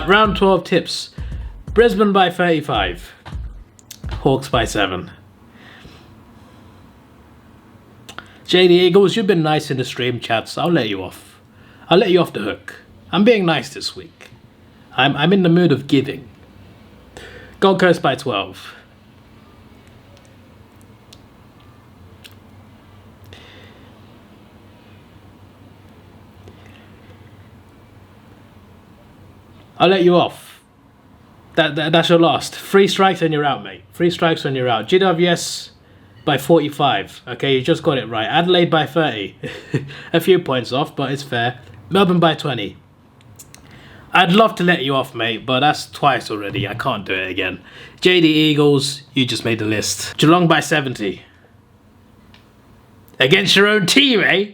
Round 12 tips. Brisbane by 35. Hawks by 7. JD Eagles, you've been nice in the stream chats. I'll let you off. I'll let you off the hook. I'm being nice this week. I'm in the mood of giving. Gold Coast by 12. I'll let you off. That's your last. 3 strikes and you're out, mate. 3 strikes and you're out. GWS by 45. Okay, you just got it right. Adelaide by 30. A few points off, but it's fair. Melbourne by 20. I'd love to let you off, mate, but that's twice already. I can't do it again. JD Eagles, you just made the list. Geelong by 70. Against your own team, eh?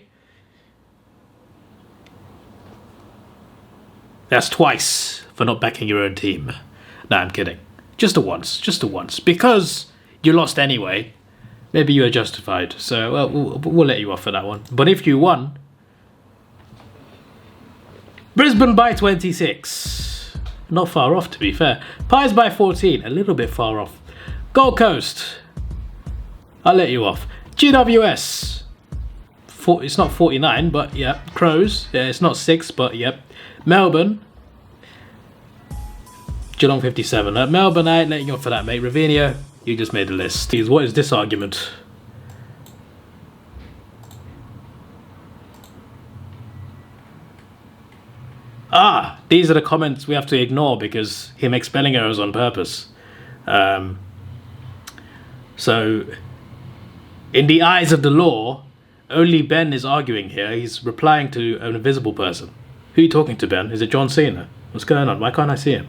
That's twice for not backing your own team. No, I'm kidding. Just a once. Just a once. Because you lost anyway, maybe you are justified. So we'll let you off for that one. But if you won... Brisbane by 26. Not far off, to be fair. Pies by 14. A little bit far off. Gold Coast. I'll let you off. GWS. It's not 49, but yeah. Crows. Yeah, it's not 6, but yep. Melbourne. Geelong 57. Melbourne, I ain't letting you off for that, mate. Ravinia, you just made the list. What is this argument? Ah, these are the comments we have to ignore because he makes spelling errors on purpose. So, in the eyes of the law, only Ben is arguing here. He's replying to an invisible person. Who are you talking to, Ben? Is it John Cena? What's going on? Why can't I see him?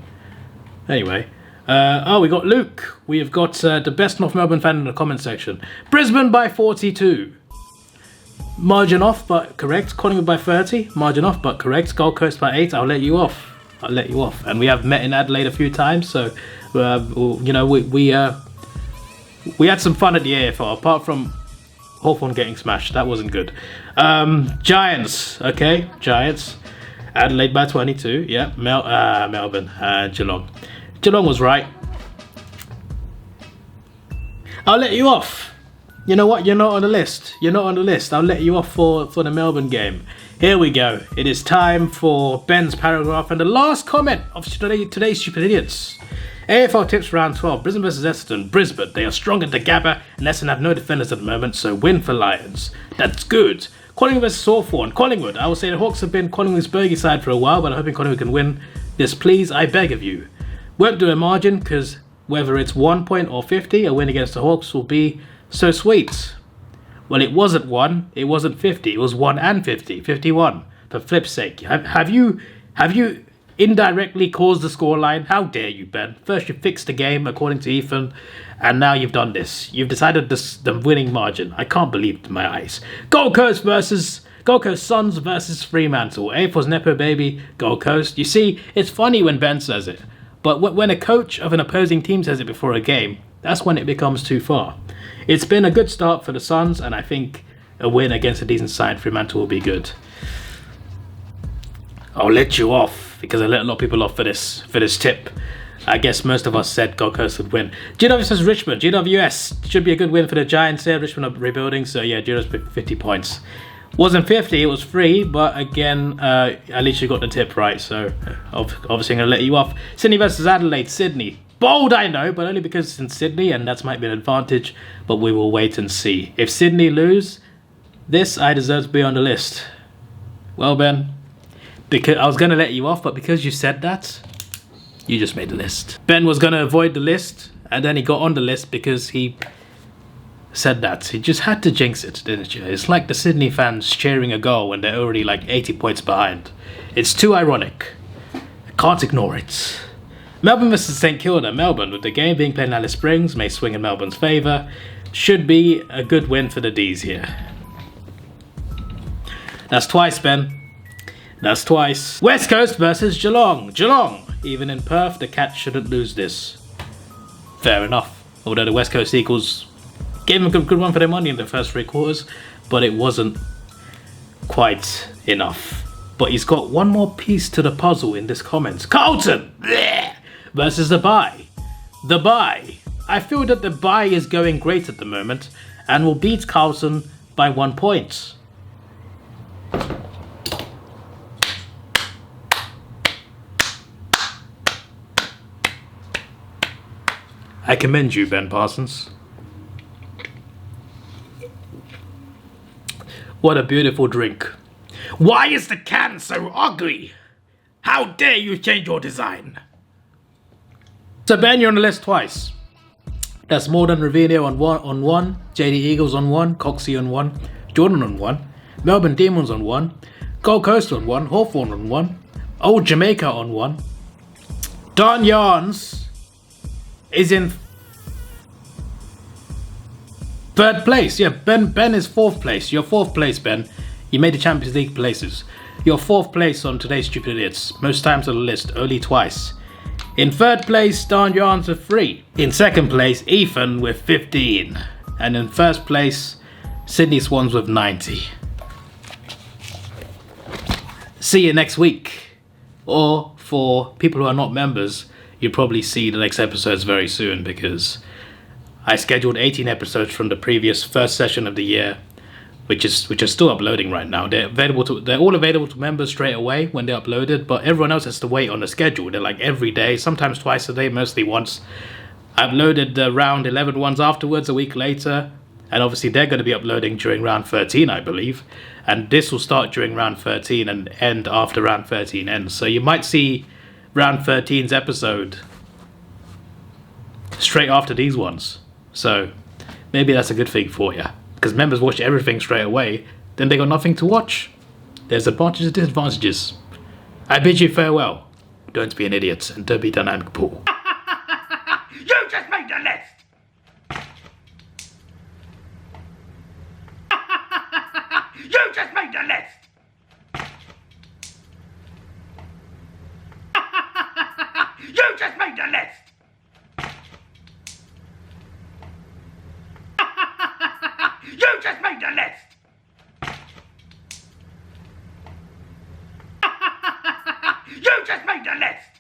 Anyway. We got Luke. We have got the best North Melbourne fan in the comment section. Brisbane by 42. Margin off, but correct. Collingwood by 30. Margin off, but correct. Gold Coast by 8. I'll let you off. I'll let you off. And we have met in Adelaide a few times, so you know we had some fun at the AFR. Apart from Hawthorn getting smashed, that wasn't good. Giants, okay, Giants. Adelaide by 22. Yeah, Melbourne, Geelong. Geelong was right. I'll let you off. You know what? You're not on the list. You're not on the list. I'll let you off for the Melbourne game. Here we go. It is time for Ben's paragraph and the last comment of today's Stupid Idiots. AFL tips round 12. Brisbane versus Essendon. Brisbane. They are strong at the Gabba and Essendon have no defenders at the moment, so win for Lions. That's good. Collingwood versus Hawthorn. Collingwood. I will say the Hawks have been Collingwood's bogey side for a while, but I'm hoping Collingwood can win this, please. I beg of you. Won't do a margin because whether it's 1 point or 50, a win against the Hawks will be so sweet. Well, it wasn't 1, it wasn't 50, it was 1 and 50, 51. For flip's sake, have you indirectly caused the scoreline? How dare you, Ben? First you fixed the game according to Ethan, and now you've done this. You've decided the winning margin. I can't believe my eyes. Gold Coast Suns versus Fremantle. A was Nepo baby, Gold Coast. You see, it's funny when Ben says it, but when a coach of an opposing team says it before a game, that's when it becomes too far. It's been a good start for the Suns, and I think a win against a decent side, Fremantle, will be good. I'll let you off because I let a lot of people off for this tip. I guess most of us said Gold Coast would win. GWS versus Richmond. GWS should be a good win for the Giants here. Richmond are rebuilding, so yeah, GWS 50 points. Wasn't 50, it was 3, but again, at least you got the tip right, so obviously I'm going to let you off. Sydney versus Adelaide. Sydney. Bold, I know, but only because it's in Sydney, and that might be an advantage, but we will wait and see. If Sydney lose, this I deserve to be on the list. Well, Ben, because I was going to let you off, but because you said that, you just made the list. Ben was going to avoid the list, and then he got on the list because he said that. He just had to jinx it, didn't you? It's like the Sydney fans cheering a goal when they're already like 80 points behind. It's too ironic. I can't ignore it. Melbourne versus St Kilda. Melbourne, with the game being played in Alice Springs, may swing in Melbourne's favour. Should be a good win for the D's here. That's twice, Ben. That's twice. West Coast versus Geelong. Geelong. Even in Perth, the Cats shouldn't lose this. Fair enough. Although the West Coast Eagles gave them a good run for their money in the first 3 quarters, but it wasn't quite enough. But he's got one more piece to the puzzle in this comments. Carlton versus the buy. The buy. I feel that the buy is going great at the moment and will beat Carlton by 1 point. I commend you, Ben Parsons. What a beautiful drink. Why is the can so ugly? How dare you change your design? So Ben, you're on the list twice. That's more than Ravinho on one, JD Eagles on 1, Coxie on 1, Jordan on 1, Melbourne Demons on 1, Gold Coast on 1, Hawthorn on 1, Old Jamaica on 1. Don Yarns is in 3rd place. Yeah, Ben is 4th place. You're 4th place, Ben. You made the Champions League places. You're 4th place on today's Stupid Idiots. Most times on the list, only twice. In 3rd place, Don Yarns with 3. In 2nd place, Ethan with 15. And in 1st place, Sydney Swans with 90. See you next week. Or for people who are not members, you'll probably see the next episodes very soon because I scheduled 18 episodes from the previous first session of the year, which are still uploading right now. They're all available to members straight away when they're uploaded, but everyone else has to wait on the schedule. They're like every day, sometimes twice a day, mostly once. I uploaded the round 11 ones afterwards a week later, and obviously they're going to be uploading during round 13, I believe. And this will start during round 13 and end after round 13 ends. So you might see round 13's episode straight after these ones. So maybe that's a good thing for you, because members watch everything straight away, then they got nothing to watch. There's advantages and disadvantages. I bid you farewell. Don't be an idiot and don't be dynamic Paul. You just made the list! You just made the list! You just made the list! You just made the list! You just made the list!